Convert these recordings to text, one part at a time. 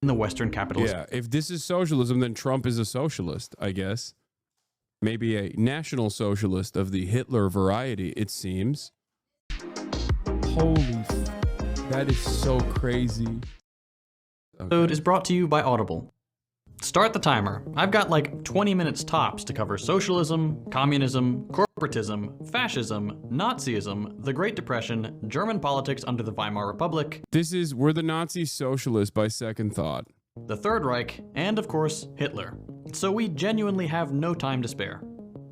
in the Western capitalist. Yeah, if this is socialism, then Trump is a socialist, I guess. Maybe a national socialist of the Hitler variety, it seems. Holy, that is so crazy. Okay. Is brought to you by Audible. Start the timer. I've got like 20 minutes tops to cover socialism, communism, corporatism, fascism, Nazism, the Great Depression, German politics under the Weimar Republic. We're the Nazi socialists by second thought. The Third Reich, and of course, Hitler. So we genuinely have no time to spare.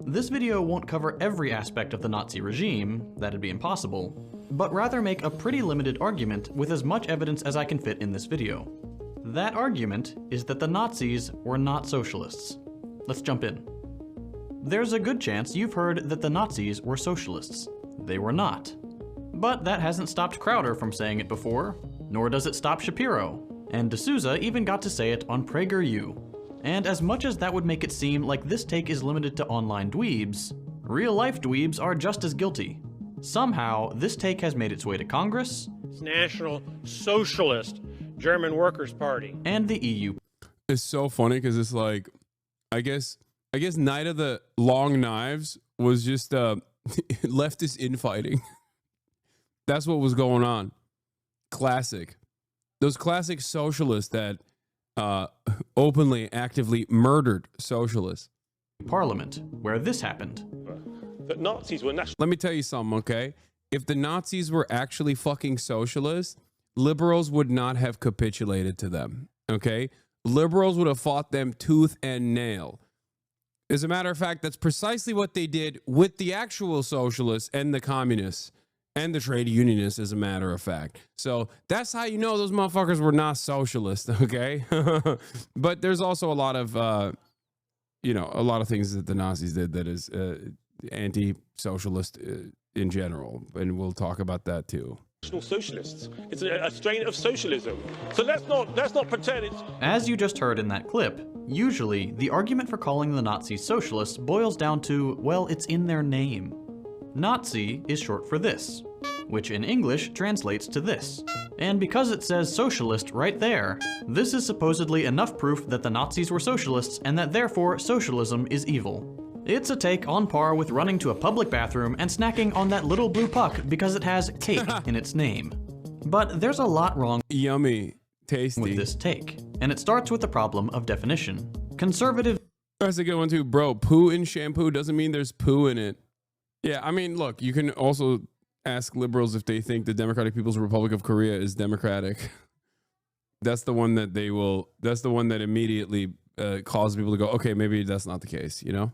This video won't cover every aspect of the Nazi regime, that'd be impossible, but rather make a pretty limited argument with as much evidence as I can fit in this video. That argument is that the Nazis were not socialists. Let's jump in. There's a good chance you've heard that the Nazis were socialists. They were not. But that hasn't stopped Crowder from saying it before, nor does it stop Shapiro. And D'Souza even got to say it on PragerU. And as much as that would make it seem like this take is limited to online dweebs, real-life dweebs are just as guilty. Somehow, this take has made its way to Congress, National Socialist German Workers' Party, and the EU. It's so funny because it's like, I guess Night of the Long Knives was just leftist infighting. That's what was going on. Classic. Those classic socialists that openly, actively murdered socialists. Parliament, where this happened. the Nazis were national. Let me tell you something, okay? If the Nazis were actually fucking socialists, liberals would not have capitulated to them, okay? Liberals would have fought them tooth and nail. As a matter of fact, that's precisely what they did with the actual socialists and the communists and the trade unionists, as a matter of fact. So that's how you know those motherfuckers were not socialists, okay? But there's also a lot of, you know, a lot of things that the Nazis did that is anti-socialist in general, and we'll talk about that too. National Socialists. It's a strain of socialism. So let's not pretend it's... As you just heard in that clip, usually the argument for calling the Nazis socialists boils down to, well, it's in their name. Nazi is short for this, which in English translates to this. And because it says socialist right there, this is supposedly enough proof that the Nazis were socialists and that therefore socialism is evil. It's a take on par with running to a public bathroom and snacking on that little blue puck because it has cake in its name. But there's a lot wrong Yummy, tasty with this take, and it starts with the problem of definition. Conservative. That's a good one too, bro. Poo in shampoo doesn't mean there's poo in it. Yeah, I mean, look, you can also ask liberals if they think the Democratic People's Republic of Korea is democratic. That's the one that they will, that's the one that immediately causes people to go, okay, maybe that's not the case, you know?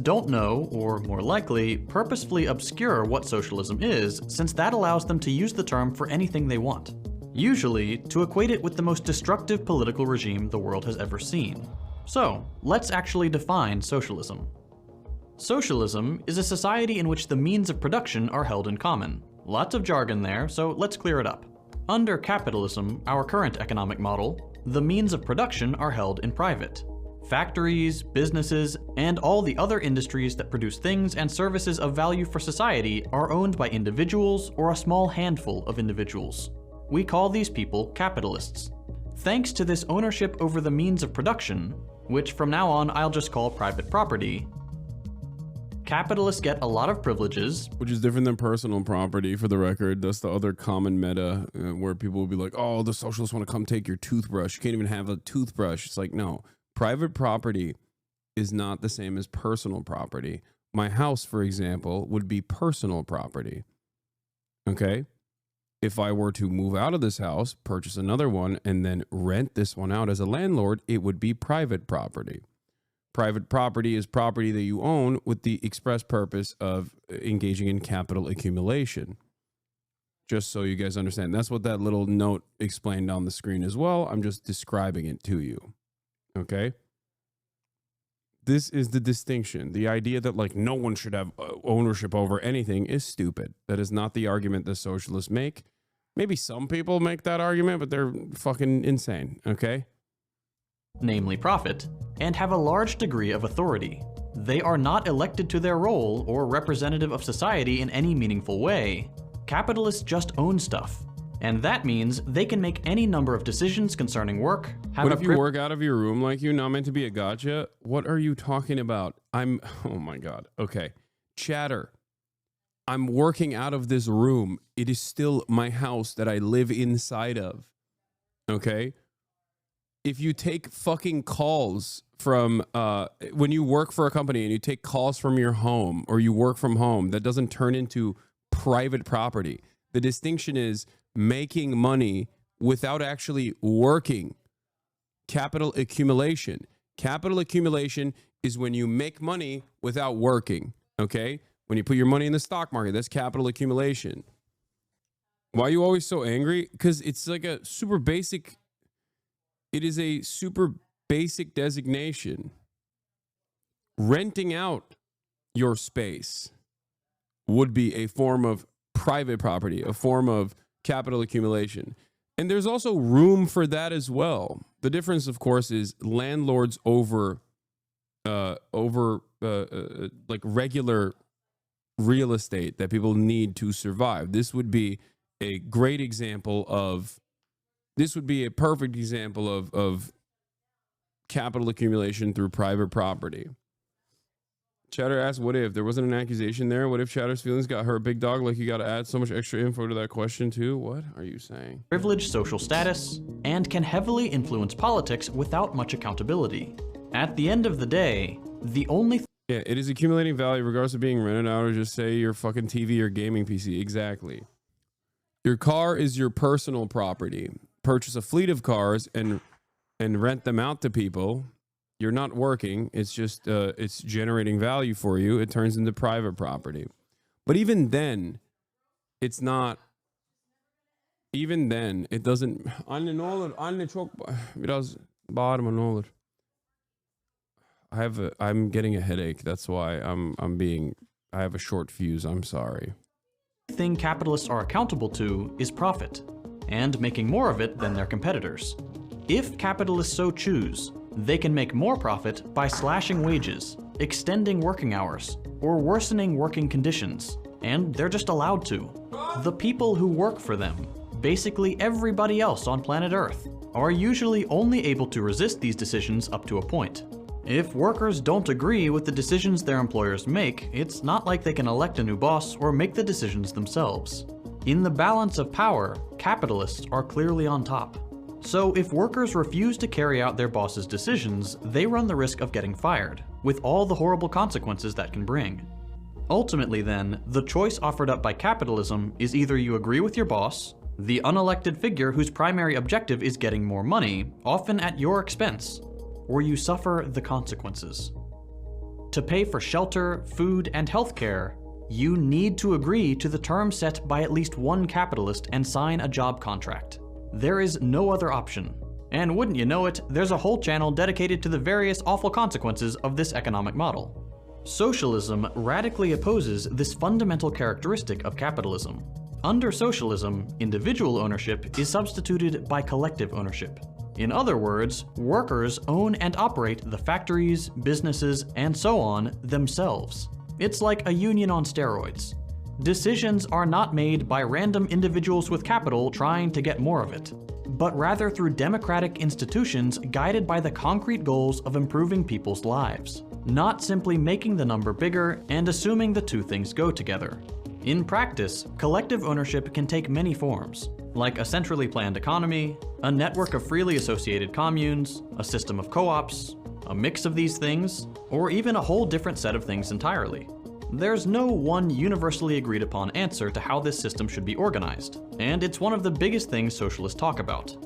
Don't know, or more likely, purposefully obscure what socialism is, since that allows them to use the term for anything they want. Usually, to equate it with the most destructive political regime the world has ever seen. So, let's actually define socialism. Socialism is a society in which the means of production are held in common. Lots of jargon there, so let's clear it up. Under capitalism, our current economic model, the means of production are held in private. Factories, businesses, and all the other industries that produce things and services of value for society are owned by individuals or a small handful of individuals. We call these people capitalists. Thanks to this ownership over the means of production, which from now on I'll just call private property, capitalists get a lot of privileges. Which is different than personal property, for the record. That's the other common meta where people will be like, oh, the socialists want to come take your toothbrush. You can't even have a toothbrush. It's like, no. Private property is not the same as personal property. My house, for example, would be personal property. Okay? If I were to move out of this house, purchase another one, and then rent this one out as a landlord, it would be private property. Private property is property that you own with the express purpose of engaging in capital accumulation. Just so you guys understand. That's what that little note explained on the screen as well. I'm just describing it to you. Okay? This is the distinction. The idea that like no one should have ownership over anything is stupid. That is not the argument the socialists make. Maybe some people make that argument, but they're fucking insane. Okay? Namely profit, and have a large degree of authority. They are not elected to their role or representative of society in any meaningful way. Capitalists just own stuff. And that means they can make any number of decisions concerning work. What if you work out of your room like you're not meant to be a gotcha? What are you talking about? Oh my God. Okay. Chatter. I'm working out of this room. It is still my house that I live inside of. Okay. If you take fucking calls from, when you work for a company and you take calls from your home or you work from home, that doesn't turn into private property. The distinction is making money without actually working. Capital accumulation. Capital accumulation is when you make money without working. Okay. When you put your money in the stock market, that's capital accumulation. Why are you always so angry? Because it's like a super basic. It is a super basic designation. Renting out your space would be a form of private property, a form of capital accumulation. And there's also room for that as well. The difference, of course, is landlords over like regular real estate that people need to survive. This would be a great example of, this would be a perfect example of capital accumulation through private property. Chatter asks, what if there wasn't an accusation there? What if Chatter's feelings got hurt, big dog? Like you got to add so much extra info to that question too? What are you saying? Privileged social status and can heavily influence politics without much accountability. At the end of the day, the only Yeah, it is accumulating value regardless of being rented out or just say your fucking TV or gaming PC. Exactly. Your car is your personal property. Purchase a fleet of cars and rent them out to people. You're not working. It's just it's generating value for you. It turns into private property. But even then, it's not. Even then, it doesn't. I'm getting a headache. That's why I have a short fuse. I'm sorry. thing capitalists are accountable to is profit, and making more of it than their competitors. If capitalists so choose, they can make more profit by slashing wages, extending working hours, or worsening working conditions, and they're just allowed to. The people who work for them, basically everybody else on planet Earth, are usually only able to resist these decisions up to a point. If workers don't agree with the decisions their employers make, it's not like they can elect a new boss or make the decisions themselves. In the balance of power, capitalists are clearly on top. So if workers refuse to carry out their boss's decisions, they run the risk of getting fired, with all the horrible consequences that can bring. Ultimately then, the choice offered up by capitalism is either you agree with your boss, the unelected figure whose primary objective is getting more money, often at your expense, or you suffer the consequences. To pay for shelter, food, and healthcare, you need to agree to the terms set by at least one capitalist and sign a job contract. There is no other option. And wouldn't you know it, there's a whole channel dedicated to the various awful consequences of this economic model. Socialism radically opposes this fundamental characteristic of capitalism. Under socialism, individual ownership is substituted by collective ownership. In other words, workers own and operate the factories, businesses, and so on themselves. It's like a union on steroids. Decisions are not made by random individuals with capital trying to get more of it, but rather through democratic institutions guided by the concrete goals of improving people's lives, not simply making the number bigger and assuming the two things go together. In practice, collective ownership can take many forms, like a centrally planned economy, a network of freely associated communes, a system of co-ops, a mix of these things, or even a whole different set of things entirely. There's no one universally agreed upon answer to how this system should be organized, and it's one of the biggest things socialists talk about.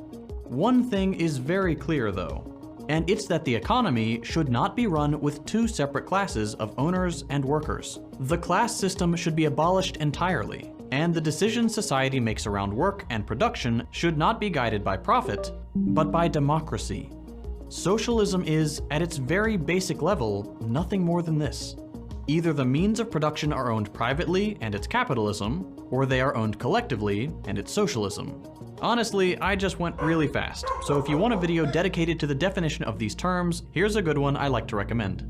One thing is very clear though, and it's that the economy should not be run with two separate classes of owners and workers. The class system should be abolished entirely, and the decisions society makes around work and production should not be guided by profit, but by democracy. Socialism is, at its very basic level, nothing more than this. Either the means of production are owned privately, and it's capitalism, or they are owned collectively, and it's socialism. Honestly, I just went really fast, so if you want a video dedicated to the definition of these terms, here's a good one I like to recommend.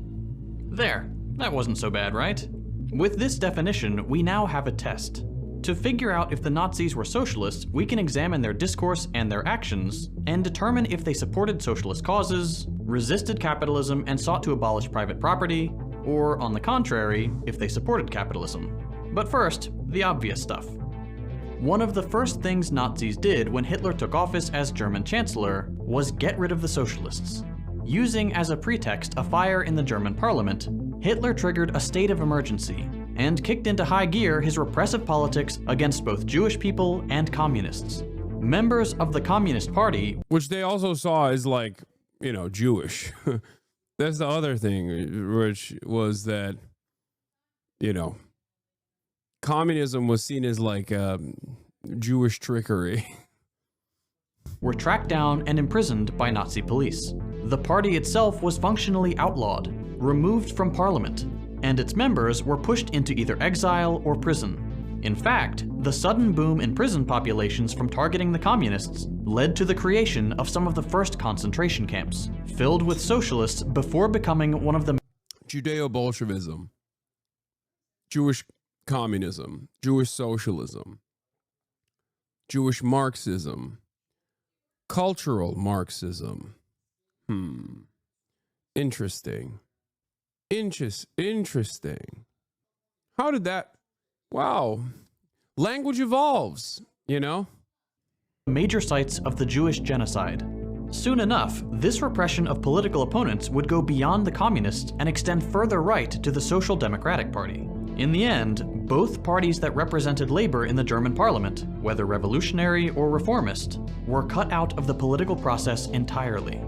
There, that wasn't so bad, right? With this definition, we now have a test. To figure out if the Nazis were socialists, we can examine their discourse and their actions, and determine if they supported socialist causes, resisted capitalism and sought to abolish private property, or, on the contrary, if they supported capitalism. But first, the obvious stuff. One of the first things Nazis did when Hitler took office as German Chancellor was get rid of the socialists. Using as a pretext a fire in the German parliament, Hitler triggered a state of emergency and kicked into high gear his repressive politics against both Jewish people and communists. Members of the Communist Party, which they also saw as like, you know, Jewish. That's the other thing, which was that, you know, communism was seen as like Jewish trickery. were tracked down and imprisoned by Nazi police. The party itself was functionally outlawed, removed from parliament, and its members were pushed into either exile or prison. In fact, the sudden boom in prison populations from targeting the communists led to the creation of some of the first concentration camps, filled with socialists before becoming one of the Judeo-Bolshevism, Jewish communism, Jewish socialism, Jewish Marxism, cultural Marxism. Interesting. Interesting. How did that... Wow. Language evolves, you know? major sites of the Jewish genocide. Soon enough, this repression of political opponents would go beyond the communists and extend further right to the Social Democratic Party. In the end, both parties that represented labor in the German parliament, whether revolutionary or reformist, were cut out of the political process entirely.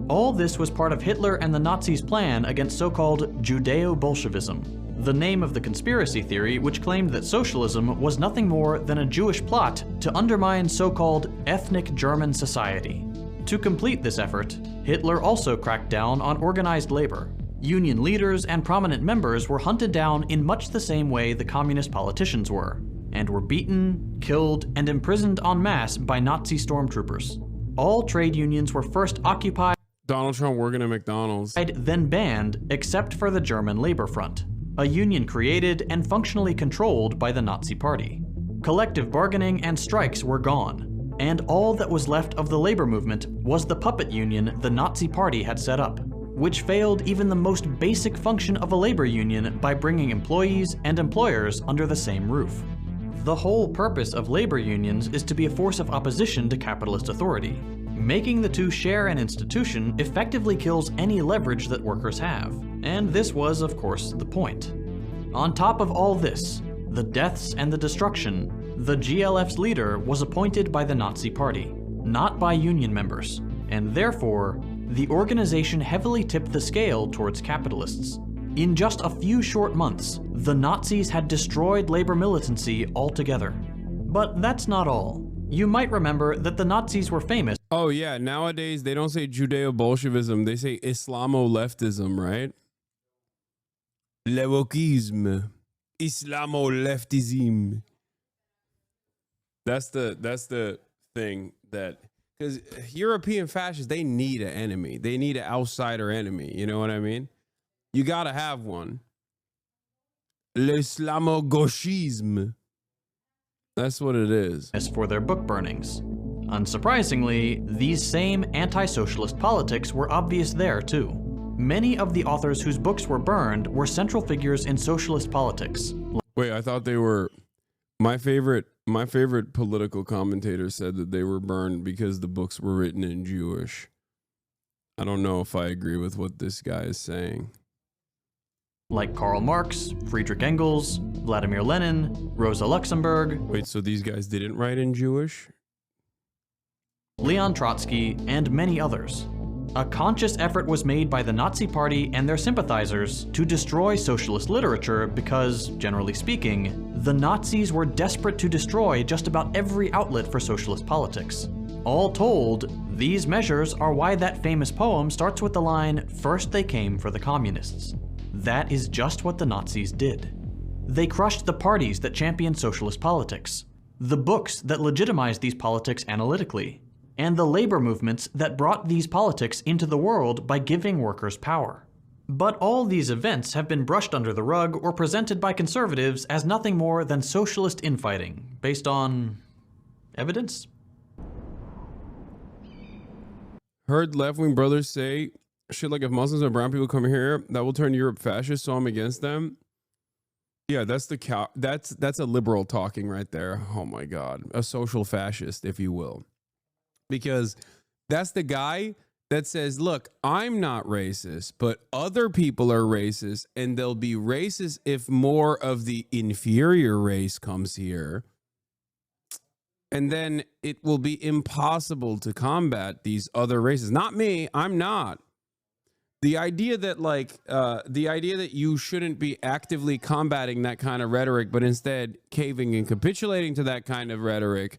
All this was part of Hitler and the Nazis' plan against so-called Judeo-Bolshevism, the name of the conspiracy theory which claimed that socialism was nothing more than a Jewish plot to undermine so-called ethnic German society. To complete this effort, Hitler also cracked down on organized labor. Union leaders and prominent members were hunted down in much the same way the communist politicians were, and were beaten, killed, and imprisoned en masse by Nazi stormtroopers. All trade unions were first occupied, Donald Trump working at McDonald's, then banned, except for the German Labor Front, a union created and functionally controlled by the Nazi Party. Collective bargaining and strikes were gone, and all that was left of the labor movement was the puppet union the Nazi Party had set up, which failed even the most basic function of a labor union by bringing employees and employers under the same roof. The whole purpose of labor unions is to be a force of opposition to capitalist authority. Making the two share an institution effectively kills any leverage that workers have, and this was, of course, the point. On top of all this, the deaths and the destruction, the GLF's leader was appointed by the Nazi Party, not by union members, and therefore, the organization heavily tipped the scale towards capitalists. In just a few short months, the Nazis had destroyed labor militancy altogether. But that's not all. You might remember that the Nazis were famous. Oh yeah, nowadays they don't say Judeo-Bolshevism, they say Islamo-leftism, right? Lewokism. Islamo-leftism. That's the thing that, because European fascists, they need an enemy. They need an outsider enemy. You know what I mean? You gotta have one. L'islamo-gauchisme. That's what it is. As for their book burnings. Unsurprisingly, these same anti-socialist politics were obvious there too. Many of the authors whose books were burned were central figures in socialist politics. Wait, I thought they were... My favorite political commentator said that they were burned because the books were written in Jewish. I don't know if I agree with what this guy is saying. Like Karl Marx, Friedrich Engels, Vladimir Lenin, Rosa Luxemburg. Wait, so these guys didn't write in Jewish? Leon Trotsky, and many others. A conscious effort was made by the Nazi Party and their sympathizers to destroy socialist literature because, generally speaking, the Nazis were desperate to destroy just about every outlet for socialist politics. All told, these measures are why that famous poem starts with the line, "First they came for the communists." That is just what the Nazis did. They crushed the parties that championed socialist politics, the books that legitimized these politics analytically, and the labor movements that brought these politics into the world by giving workers power. But all these events have been brushed under the rug or presented by conservatives as nothing more than socialist infighting, based on evidence? Heard left-wing brothers say shit like, if Muslims and brown people come here, that will turn Europe fascist, so I'm against them. Yeah, that's a liberal talking right there. Oh my God, a social fascist, if you will, because that's the guy that says, look, I'm not racist, but other people are racist, and they'll be racist if more of the inferior race comes here. And then it will be impossible to combat these other races. Not me, I'm not. The idea that you shouldn't be actively combating that kind of rhetoric, but instead caving and capitulating to that kind of rhetoric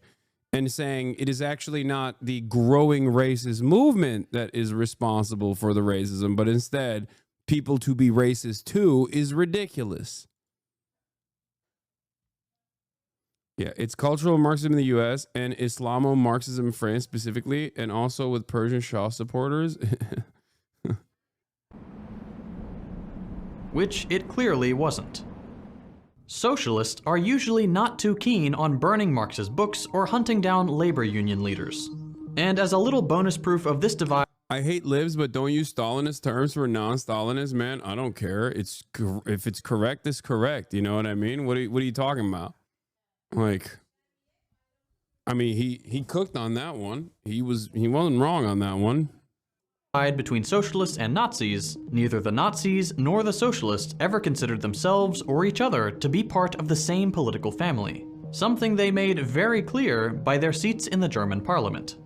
and saying it is actually not the growing racist movement that is responsible for the racism, but instead people to be racist too, is ridiculous. Yeah, it's cultural Marxism in the US and Islamo-Marxism in France specifically, and also with Persian Shah supporters. Which it clearly wasn't. Socialists are usually not too keen on burning Marxist books or hunting down labor union leaders. And as a little bonus proof of this divide, I hate libs, but don't use Stalinist terms for non-Stalinists, man. I don't care. If it's correct, it's correct. You know what I mean? What are you talking about? Like, I mean, he cooked on that one. He wasn't wrong on that one. Between socialists and Nazis, neither the Nazis nor the socialists ever considered themselves or each other to be part of the same political family, something they made very clear by their seats in the German parliament.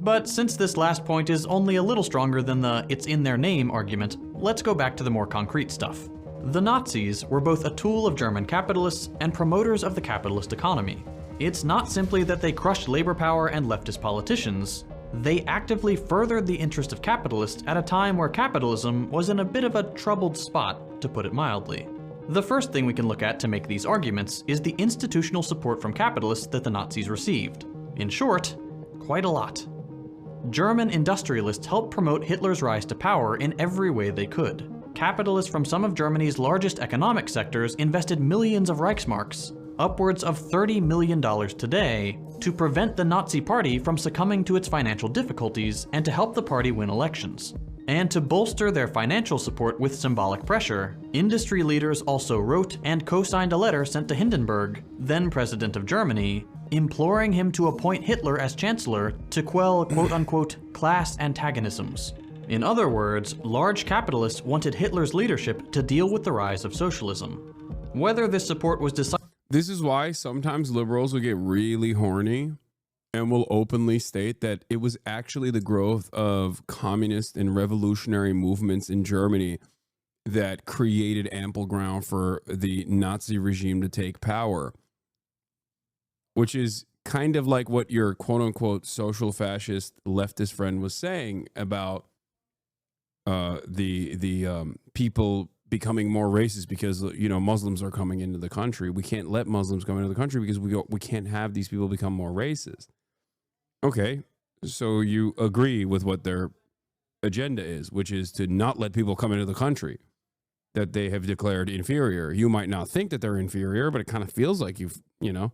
But since this last point is only a little stronger than the "it's in their name" argument, let's go back to the more concrete stuff. The Nazis were both a tool of German capitalists and promoters of the capitalist economy. It's not simply that they crushed labor power and leftist politicians. They actively furthered the interest of capitalists at a time where capitalism was in a bit of a troubled spot, to put it mildly. The first thing we can look at to make these arguments is the institutional support from capitalists that the Nazis received. In short, quite a lot. German industrialists helped promote Hitler's rise to power in every way they could. Capitalists from some of Germany's largest economic sectors invested millions of Reichsmarks, upwards of $30 million today, to prevent the Nazi Party from succumbing to its financial difficulties and to help the party win elections. And to bolster their financial support with symbolic pressure, industry leaders also wrote and co-signed a letter sent to Hindenburg, then president of Germany, imploring him to appoint Hitler as chancellor to quell quote-unquote class antagonisms. In other words, large capitalists wanted Hitler's leadership to deal with the rise of socialism. Whether this support was decided. This is why sometimes liberals will get really horny and will openly state that it was actually the growth of communist and revolutionary movements in Germany that created ample ground for the Nazi regime to take power, which is kind of like what your quote-unquote social fascist leftist friend was saying about the people becoming more racist because, you know, Muslims are coming into the country. We can't let Muslims come into the country because we can't have these people become more racist. Okay, so you agree with what their agenda is, which is to not let people come into the country that they have declared inferior. You might not think that they're inferior, but it kind of feels like you know,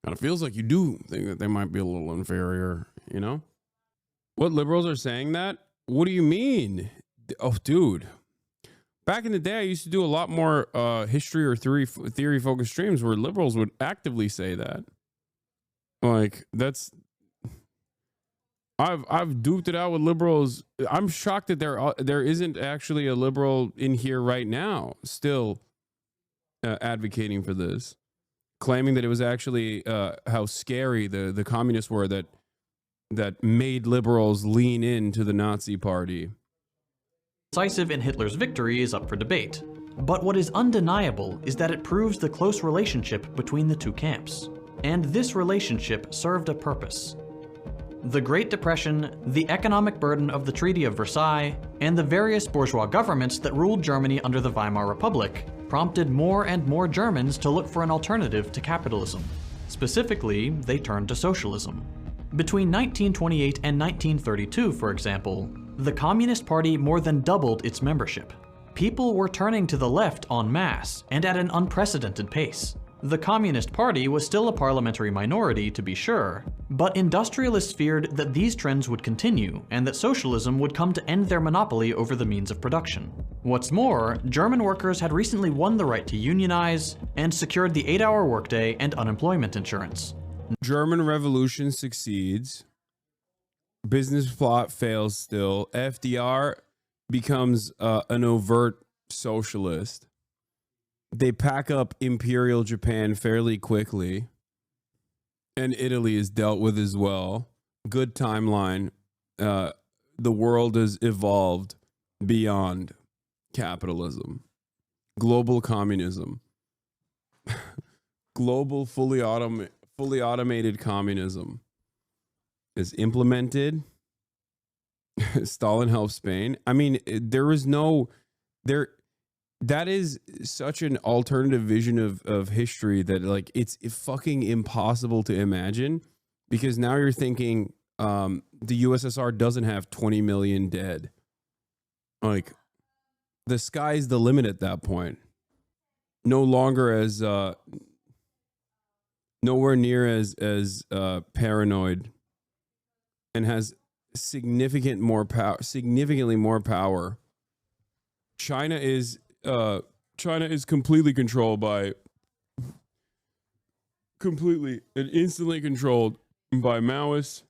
kind of feels like you do think that they might be a little inferior, you know? What liberals are saying that? What do you mean? Oh, dude. Back in the day, I used to do a lot more history or theory-focused streams where liberals would actively say that. Like, that's... I've duped it out with liberals. I'm shocked that there isn't actually a liberal in here right now still advocating for this, claiming that it was actually how scary the communists were that made liberals lean into the Nazi party. Decisive in Hitler's victory is up for debate. But what is undeniable is that it proves the close relationship between the two camps. And this relationship served a purpose. The Great Depression, the economic burden of the Treaty of Versailles, and the various bourgeois governments that ruled Germany under the Weimar Republic prompted more and more Germans to look for an alternative to capitalism. Specifically, they turned to socialism. Between 1928 and 1932, for example, the Communist Party more than doubled its membership. People were turning to the left en masse and at an unprecedented pace. The Communist Party was still a parliamentary minority, to be sure, but industrialists feared that these trends would continue and that socialism would come to end their monopoly over the means of production. What's more, German workers had recently won the right to unionize and secured the 8-hour workday and unemployment insurance. German Revolution succeeds. Business plot fails still. FDR becomes an overt socialist. They pack up Imperial Japan fairly quickly, and Italy is dealt with as well. Good timeline. The world has evolved beyond capitalism. Global communism. Global fully automated communism is implemented. Stalin helped Spain. I mean, that is such an alternative vision of history that, like, it's fucking impossible to imagine, because now you're thinking the USSR doesn't have 20 million dead. Like, the sky's the limit at that point. No longer as nowhere near as paranoid, and has significantly more power. China is completely controlled and instantly controlled by Maoists.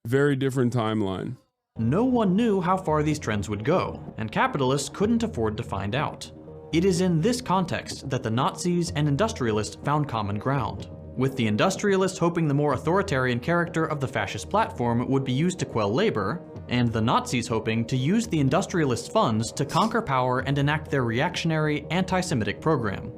Very different timeline. No one knew how far these trends would go, and capitalists couldn't afford to find out. It is in this context that the Nazis and industrialists found common ground, with the industrialists hoping the more authoritarian character of the fascist platform would be used to quell labor, and the Nazis hoping to use the industrialists' funds to conquer power and enact their reactionary, anti-Semitic program.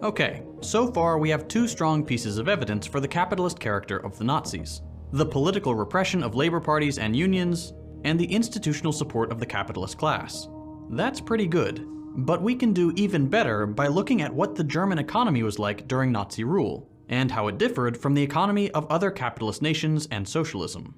Okay, so far we have two strong pieces of evidence for the capitalist character of the Nazis: the political repression of labor parties and unions, and the institutional support of the capitalist class. That's pretty good, but we can do even better by looking at what the German economy was like during Nazi rule, and how it differed from the economy of other capitalist nations and socialism.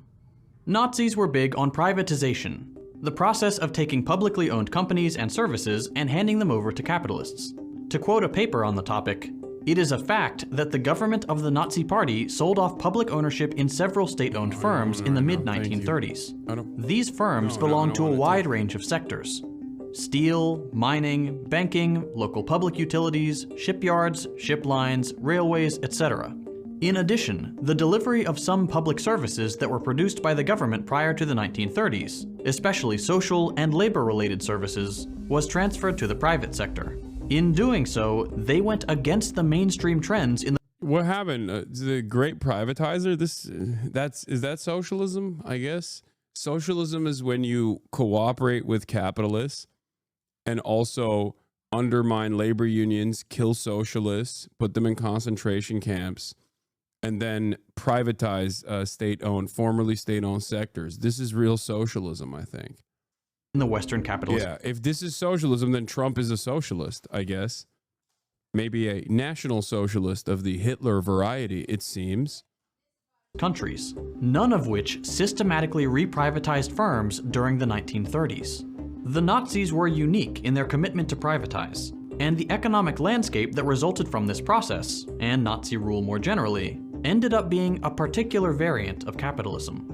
Nazis were big on privatization, the process of taking publicly owned companies and services and handing them over to capitalists. To quote a paper on the topic, "It is a fact that the government of the Nazi Party sold off public ownership in several state-owned firms in the mid-1930s. These firms belonged to a wide range of sectors: steel, mining, banking, local public utilities, shipyards, ship lines, railways, etc. In addition, the delivery of some public services that were produced by the government prior to the 1930s, especially social and labor-related services, was transferred to the private sector. In doing so, they went against the mainstream trends in the..." What happened? The great privatizer? Is that socialism, I guess? Socialism is when you cooperate with capitalists and also undermine labor unions, kill socialists, put them in concentration camps, and then privatize formerly state-owned sectors. This is real socialism, I think. In the Western capitalist. Yeah, if this is socialism, then Trump is a socialist, I guess. Maybe a national socialist of the Hitler variety, it seems. Countries, none of which systematically reprivatized firms during the 1930s. The Nazis were unique in their commitment to privatize, and the economic landscape that resulted from this process, and Nazi rule more generally, ended up being a particular variant of capitalism.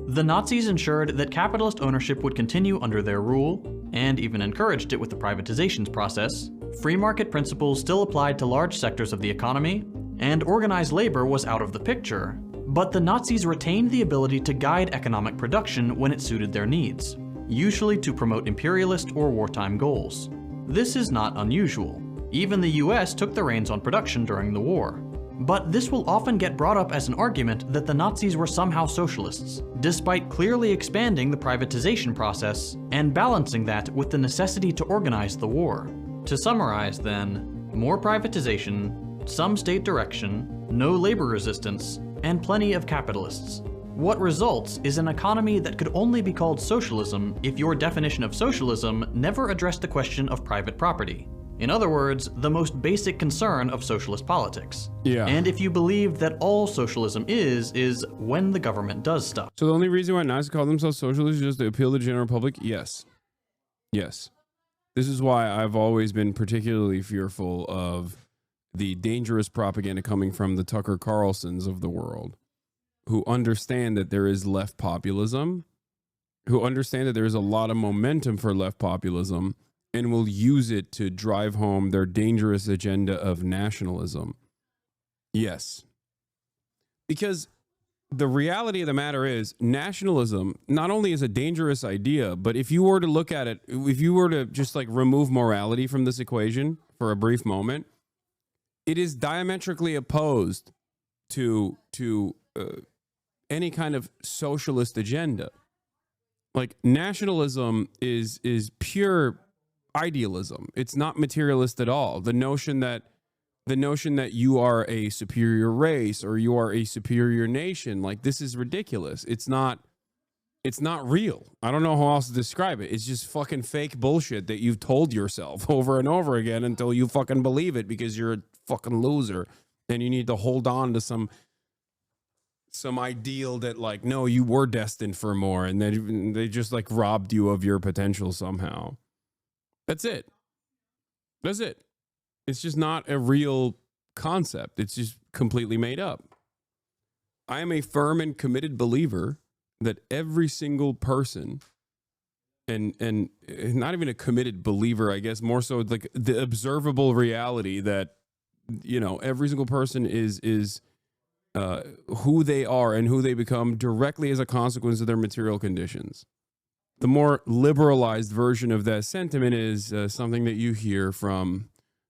The Nazis ensured that capitalist ownership would continue under their rule, and even encouraged it with the privatizations process. Free market principles still applied to large sectors of the economy, and organized labor was out of the picture, but the Nazis retained the ability to guide economic production when it suited their needs, usually to promote imperialist or wartime goals. This is not unusual. Even the US took the reins on production during the war. But this will often get brought up as an argument that the Nazis were somehow socialists, despite clearly expanding the privatization process and balancing that with the necessity to organize the war. To summarize then, more privatization, some state direction, no labor resistance, and plenty of capitalists. What results is an economy that could only be called socialism if your definition of socialism never addressed the question of private property. In other words, the most basic concern of socialist politics. Yeah. And if you believe that all socialism is when the government does stuff. So the only reason why Nazis call themselves socialists is just to appeal to the general public? Yes. Yes. This is why I've always been particularly fearful of the dangerous propaganda coming from the Tucker Carlsons of the world, who understand that there is left populism, who understand that there is a lot of momentum for left populism, and will use it to drive home their dangerous agenda of nationalism. Yes. Because the reality of the matter is, nationalism not only is a dangerous idea, but if you were to look at it, if you were to just like remove morality from this equation for a brief moment, it is diametrically opposed to any kind of socialist agenda. Like, nationalism is pure idealism. It's not materialist at all. The notion that you are a superior race or you are a superior nation, like, this is ridiculous. It's not real. I don't know how else to describe it. It's just fucking fake bullshit that you've told yourself over and over again until you fucking believe it because you're a fucking loser and you need to hold on to some ideal that, like, no, you were destined for more, and then they just like robbed you of your potential somehow. That's it. That's it. It's just not a real concept. It's just completely made up. I am a firm and committed believer that every single person, and not even a committed believer, I guess, more so like the observable reality that, you know, every single person is who they are and who they become directly as a consequence of their material conditions. The more liberalized version of that sentiment is something that you hear from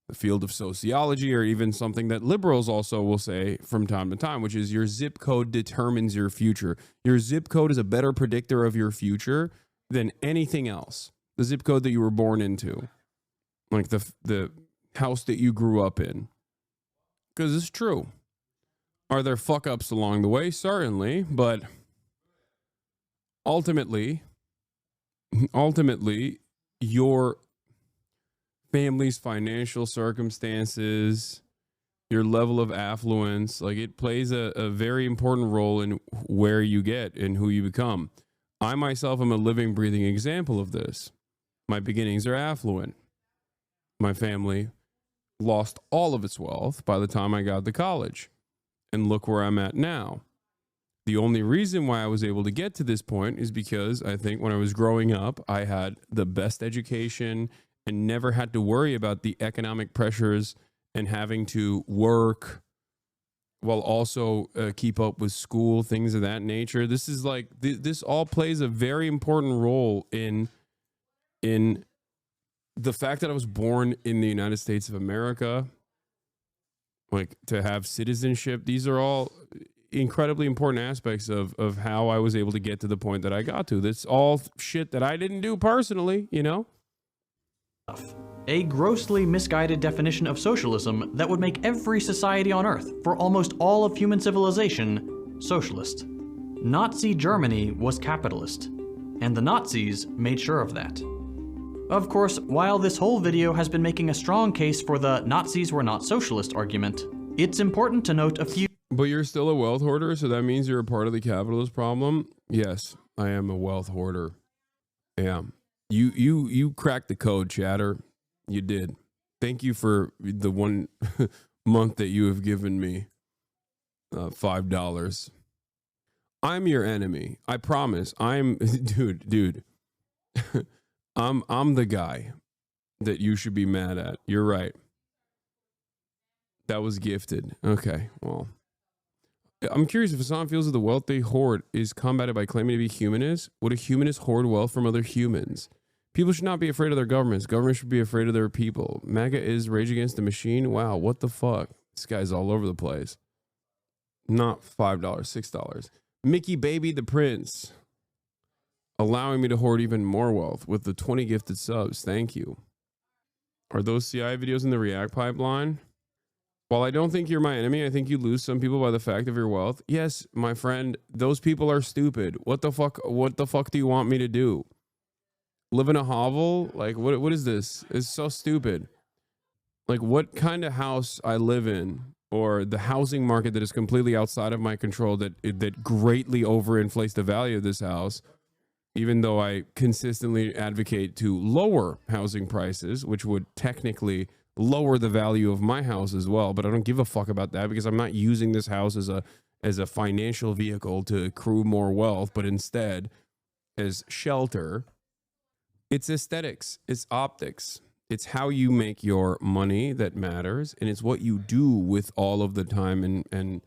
the field of sociology, or even something that liberals also will say from time to time, which is your zip code determines your future. Your zip code is a better predictor of your future than anything else. The zip code that you were born into, like the house that you grew up in, because it's true. Are there fuck ups along the way? Certainly, but ultimately, your family's financial circumstances, your level of affluence, like, it plays a very important role in where you get and who you become. I myself am a living, breathing example of this. My beginnings are affluent. My family lost all of its wealth by the time I got to college. And look where I'm at now. The only reason why I was able to get to this point is because I think when I was growing up, I had the best education and never had to worry about the economic pressures and having to work while also keep up with school, things of that nature. This is like, this all plays a very important role in the fact that I was born in the United States of America. Like, to have citizenship, these are all incredibly important aspects of how I was able to get to the point that I got to. That's all shit that I didn't do personally, you know? A grossly misguided definition of socialism that would make every society on Earth, for almost all of human civilization, socialist. Nazi Germany was capitalist, and the Nazis made sure of that. Of course, while this whole video has been making a strong case for the Nazis were not socialist argument, it's important to note a few. But you're still a wealth hoarder, so that means you're a part of the capitalist problem? Yes, I am a wealth hoarder. Yeah. You cracked the code, chatter. You did. Thank you for the 1 month that you have given me $5. I'm your enemy. I promise. Dude. I'm the guy that you should be mad at. You're right. That was gifted. Okay, well, I'm curious if Hasan feels that the wealth they hoard is combated by claiming to be humanist. Would a humanist hoard wealth from other humans? People should not be afraid of their governments. Governments should be afraid of their people. MAGA is Rage Against the Machine. Wow, what the fuck? This guy's all over the place. Not $5, $6. Mickey Baby the Prince, allowing me to hoard even more wealth with the 20 gifted subs. Thank you. Are those CI videos in the React pipeline? While I don't think you're my enemy, I think you lose some people by the fact of your wealth. Yes, my friend, those people are stupid. What the fuck do you want me to do? Live in a hovel? Like, what is this? It's so stupid. Like what kind of house I live in, or the housing market that is completely outside of my control, that greatly overinflates the value of this house, even though I consistently advocate to lower housing prices, which would technically lower the value of my house as well. But I don't give a fuck about that because I'm not using this house as a financial vehicle to accrue more wealth, but instead as shelter. It's aesthetics, it's optics. It's how you make your money that matters, and it's what you do with all of the time and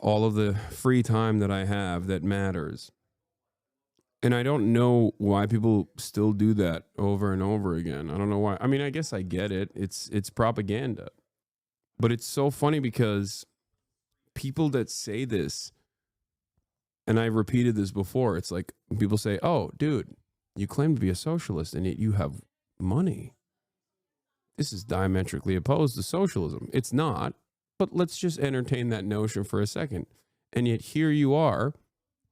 all of the free time that I have that matters. And I don't know why people still do that over and over again. I don't know why. I mean, I guess I get it. It's propaganda. But it's so funny because people that say this, and I repeated this before, it's like people say, "Oh, dude, you claim to be a socialist and yet you have money. This is diametrically opposed to socialism." It's not, but let's just entertain that notion for a second. And yet here you are,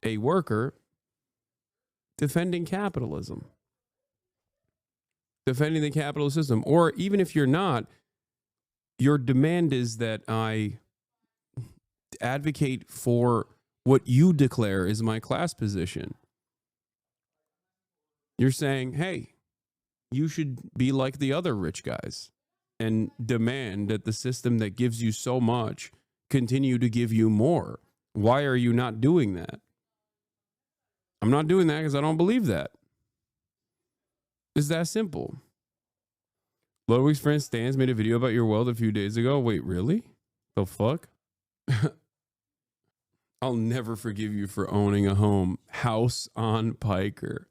a worker defending capitalism, defending the capitalist system. Or even if you're not, your demand is that I advocate for what you declare is my class position. You're saying, hey, you should be like the other rich guys and demand that the system that gives you so much continue to give you more. Why are you not doing that? I'm not doing that because I don't believe that. It's that simple. Ludwig's friend Stans made a video about your wealth a few days ago. Wait, really? The fuck? I'll never forgive you for owning a home. House on Piker.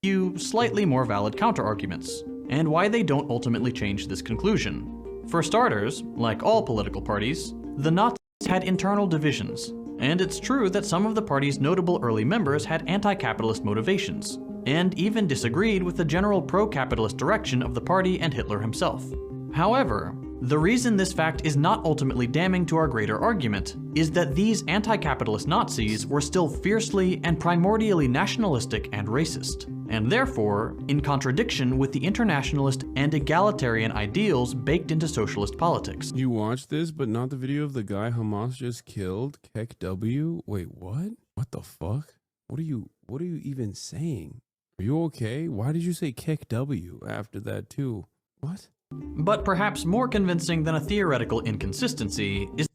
You slightly more valid counterarguments, and why they don't ultimately change this conclusion. For starters, like all political parties, the Nazis had internal divisions, and it's true that some of the party's notable early members had anti-capitalist motivations, and even disagreed with the general pro-capitalist direction of the party and Hitler himself. However, the reason this fact is not ultimately damning to our greater argument is that these anti-capitalist Nazis were still fiercely and primordially nationalistic and racist, and therefore in contradiction with the internationalist and egalitarian ideals baked into socialist politics. You watched this, but not the video of the guy Hamas just killed? Kek W? Wait, what? What the fuck? What are you even saying? Are you okay? Why did you say Kek W after that too? What? But perhaps more convincing than a theoretical inconsistency is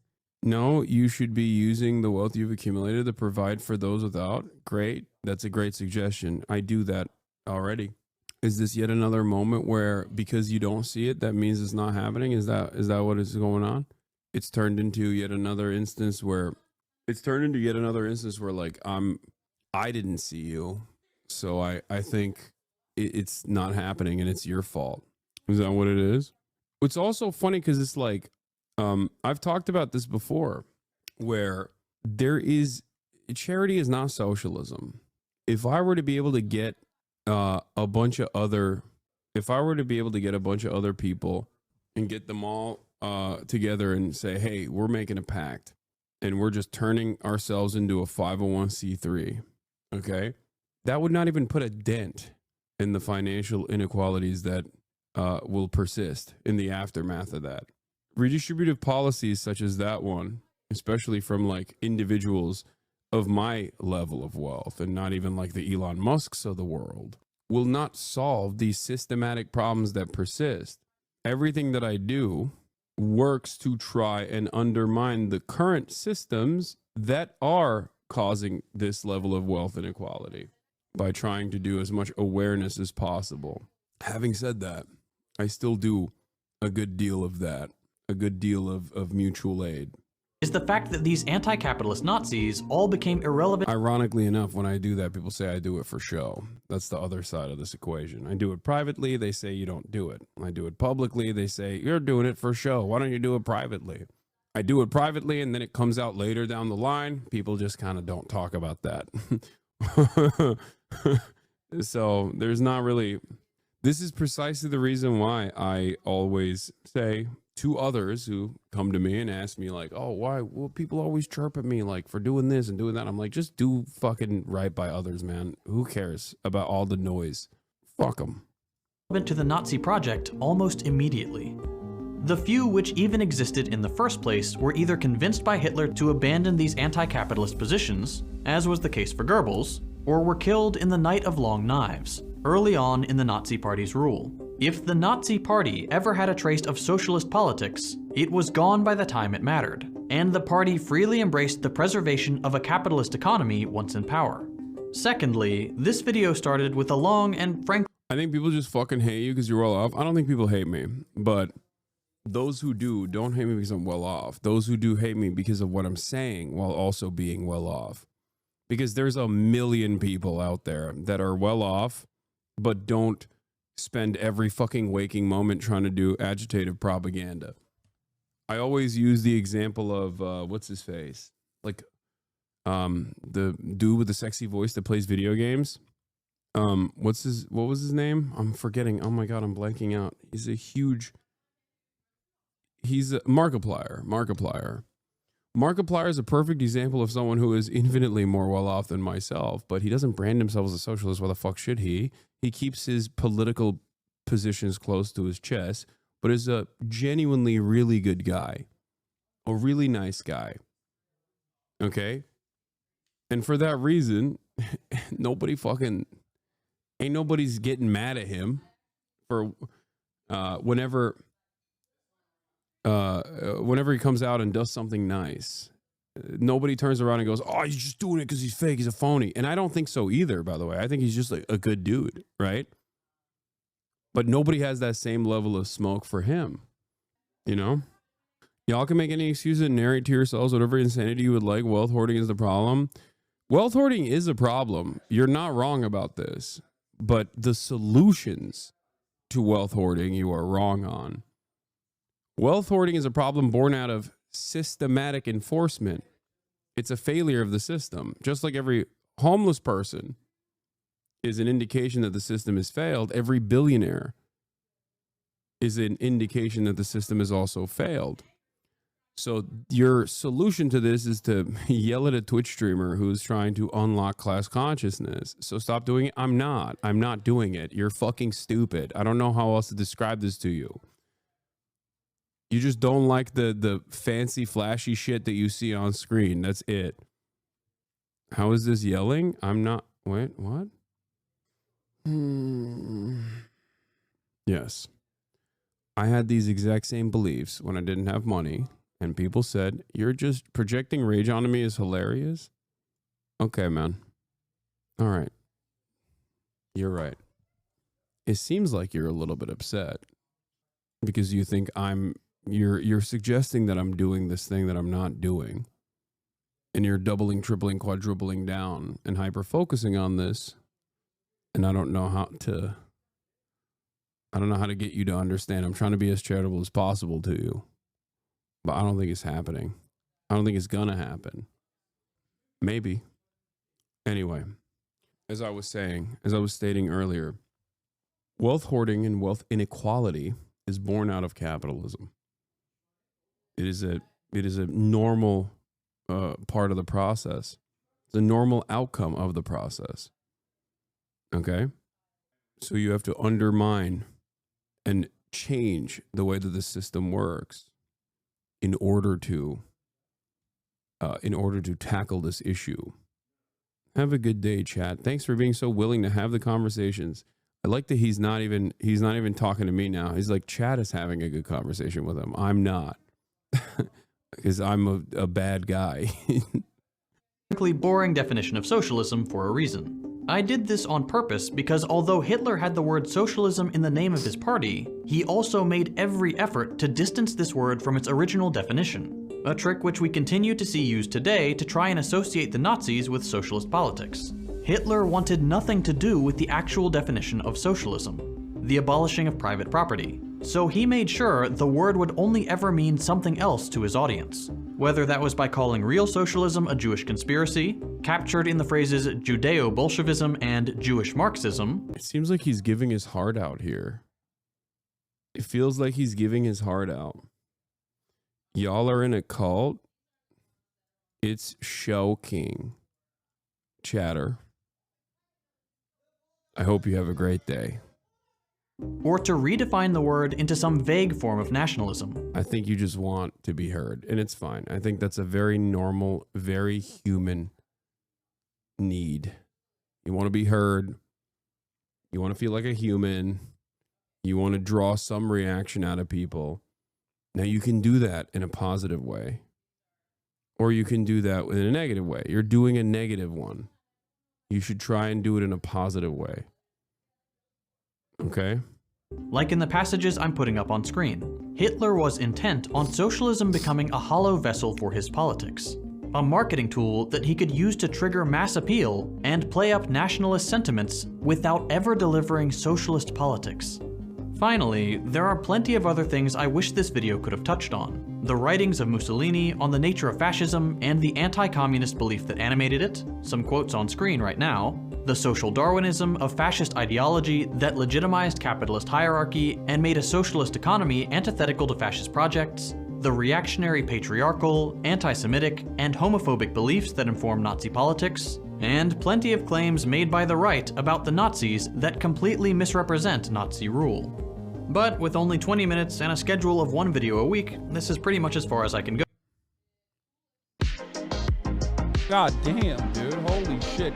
no, you should be using the wealth you've accumulated to provide for those without. Great. That's a great suggestion. I do that already. Is this yet another moment where because you don't see it, that means it's not happening? Is that what is going on? It's turned into yet another instance where like I didn't see you. So I think it's not happening and it's your fault. Is that what it is? It's also funny because it's like, I've talked about this before, where charity is not socialism. If I were to be able to get a bunch of other people and get them all together and say, hey, we're making a pact and we're just turning ourselves into a 501c3, okay? That would not even put a dent in the financial inequalities that will persist in the aftermath of that. Redistributive policies such as that one, especially from like individuals of my level of wealth and not even like the Elon Musks of the world, will not solve these systematic problems that persist. Everything that I do works to try and undermine the current systems that are causing this level of wealth inequality by trying to do as much awareness as possible. Having said that, I still do a good deal of that, a good deal of mutual aid. Is the fact that these anti-capitalist Nazis all became irrelevant. Ironically enough, when I do that, people say I do it for show. That's the other side of this equation. I do it privately, they say you don't do it. I do it publicly, they say you're doing it for show. Why don't you do it privately? I do it privately, and then it comes out later down the line. People just kind of don't talk about that. So there's not really... This is precisely the reason why I always say to others who come to me and ask me like, oh, why will people always chirp at me like for doing this and doing that? I'm like, just do fucking right by others, man. Who cares about all the noise? Fuck them. to the Nazi project almost immediately. The few which even existed in the first place were either convinced by Hitler to abandon these anti-capitalist positions, as was the case for Goebbels, or were killed in the Night of Long Knives, early on in the Nazi Party's rule. If the Nazi Party ever had a trace of socialist politics, it was gone by the time it mattered, and the party freely embraced the preservation of a capitalist economy once in power. Secondly, this video started with a long and frankly, I think people just fucking hate you because you're well off. I don't think people hate me, but those who do don't hate me because I'm well off. Those who do hate me because of what I'm saying while also being well off. Because there's a million people out there that are well off, but don't spend every fucking waking moment trying to do agitative propaganda. I always use the example of, what's his face? Like, the dude with the sexy voice that plays video games. What was his name? I'm forgetting. Oh my God, I'm blanking out. He's a Markiplier. Markiplier is a perfect example of someone who is infinitely more well off than myself, but he doesn't brand himself as a socialist. Why the fuck should he? He keeps his political positions close to his chest, but is a genuinely really good guy, a really nice guy. Okay? And for that reason, nobody's getting mad at him for whenever he comes out and does something nice. Nobody turns around and goes, oh, he's just doing it because he's fake, he's a phony. And I don't think so either, by the way. I think he's just a good dude, right? But nobody has that same level of smoke for him, you know? Y'all can make any excuse and narrate to yourselves whatever insanity you would like. Wealth hoarding is the problem. Wealth hoarding is a problem. You're not wrong about this. But the solutions to wealth hoarding, you are wrong on. Wealth hoarding is a problem born out of systematic enforcement. It's a failure of the system. Just like every homeless person is an indication that the system has failed, every billionaire is an indication that the system has also failed. So your solution to this is to yell at a Twitch streamer who's trying to unlock class consciousness. So stop doing it. I'm not doing it. You're fucking stupid. I don't know how else to describe this to you. You just don't like the fancy, flashy shit that you see on screen. That's it. How is this yelling? I'm not. Wait, what? Yes. I had these exact same beliefs when I didn't have money. And people said, you're just projecting rage onto me is hilarious. Okay, man. All right. You're right. It seems like you're a little bit upset because you think you're suggesting that I'm doing this thing that I'm not doing. And you're doubling, tripling, quadrupling down and hyper focusing on this. And I don't know how to get you to understand. I'm trying to be as charitable as possible to you. But I don't think it's happening. I don't think it's gonna happen. Maybe. Anyway, as I was stating earlier, wealth hoarding and wealth inequality is born out of capitalism. It is a normal part of the process. It's a normal outcome of the process. Okay? So you have to undermine and change the way that the system works in order to tackle this issue. Have a good day, chat. Thanks for being so willing to have the conversations. I like that he's not even talking to me now. He's like, chat is having a good conversation with him. I'm not. Because I'm a bad guy. frankly boring definition of socialism for a reason. I did this on purpose because although Hitler had the word socialism in the name of his party, he also made every effort to distance this word from its original definition, a trick which we continue to see used today to try and associate the Nazis with socialist politics. Hitler wanted nothing to do with the actual definition of socialism, the abolishing of private property, so he made sure the word would only ever mean something else to his audience. Whether that was by calling real socialism a Jewish conspiracy, captured in the phrases Judeo-Bolshevism and Jewish Marxism. It seems like he's giving his heart out here. It feels like he's giving his heart out. Y'all are in a cult? It's shocking. Chatter. I hope you have a great day. or to redefine the word into some vague form of nationalism. I think you just want to be heard, and it's fine. I think that's a very normal, very human need. You want to be heard. You want to feel like a human. You want to draw some reaction out of people. Now, you can do that in a positive way, or you can do that in a negative way. You're doing a negative one. You should try and do it in a positive way. Okay? Like in the passages I'm putting up on screen, Hitler was intent on socialism becoming a hollow vessel for his politics, a marketing tool that he could use to trigger mass appeal and play up nationalist sentiments without ever delivering socialist politics. Finally, there are plenty of other things I wish this video could have touched on. The writings of Mussolini on the nature of fascism and the anti-communist belief that animated it, some quotes on screen right now, the social Darwinism of fascist ideology that legitimized capitalist hierarchy and made a socialist economy antithetical to fascist projects, the reactionary patriarchal, anti-Semitic, and homophobic beliefs that inform Nazi politics, and plenty of claims made by the right about the Nazis that completely misrepresent Nazi rule. But with only 20 minutes and a schedule of one video a week, this is pretty much as far as I can go. God damn, dude. Holy shit.